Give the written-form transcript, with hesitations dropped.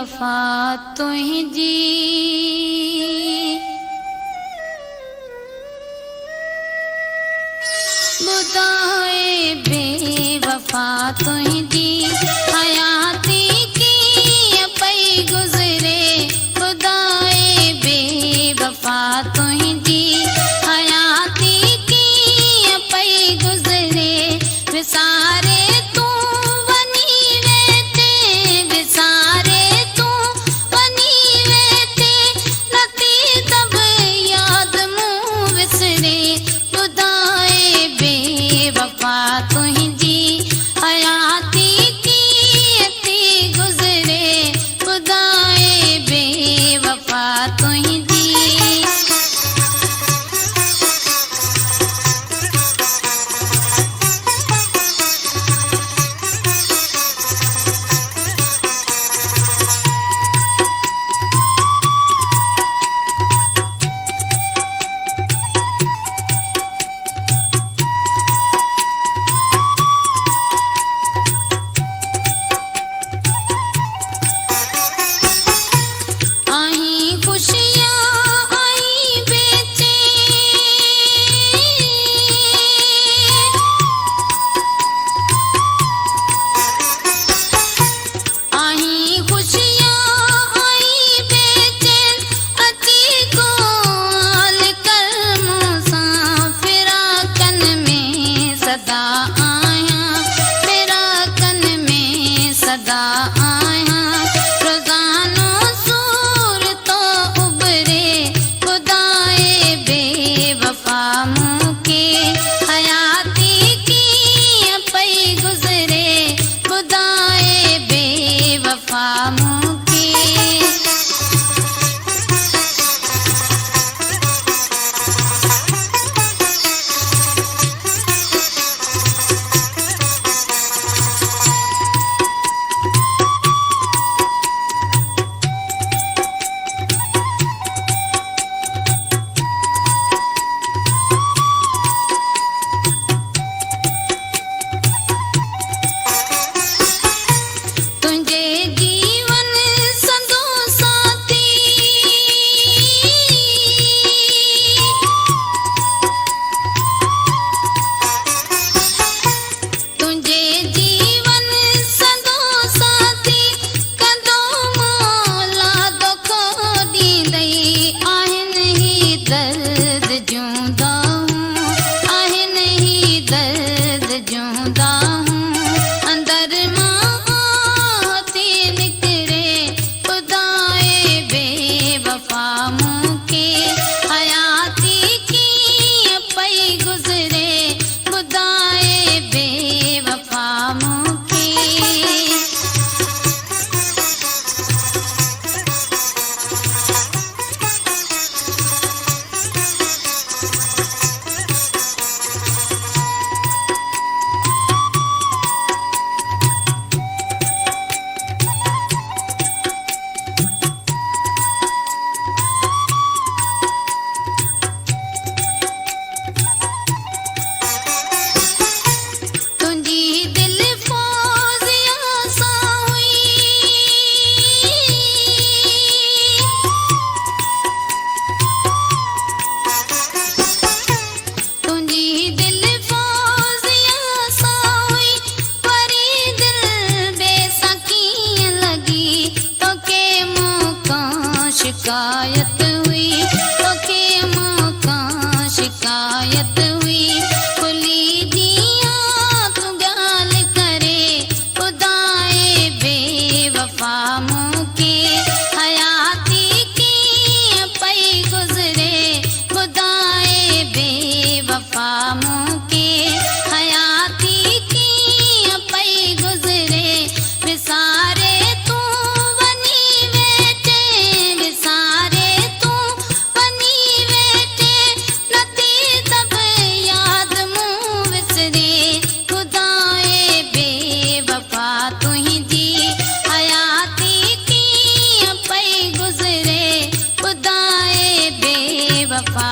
बेवफा तुझी बुदाए बेवफा तुझी हयाती की पई गुजरे बुदाए बेवफा तुझी हयाती की पई गुजरे विसारे तू वनी वेते विसारे तू वनी वेते नती तब याद मुँह विसरे बुदाए बेवफा तुझी हयाती की अती गुजरे बुदाए बेवफा तुझी शिकायत हुई तो के मौका शिकायत हुई खुली दिया तू गाल करे खुदाए बेवफा मुके हयाती की पई गुजरे खुदाए बेवफा मुके हयाती की पई गुजरे विसारे तू वनी वेटे विसारे तू वनी वेटे नती तब याद मुँह विसरे खुदाए बेवफा तुझी हयाती की पई गुजरे खुदाए बेवफा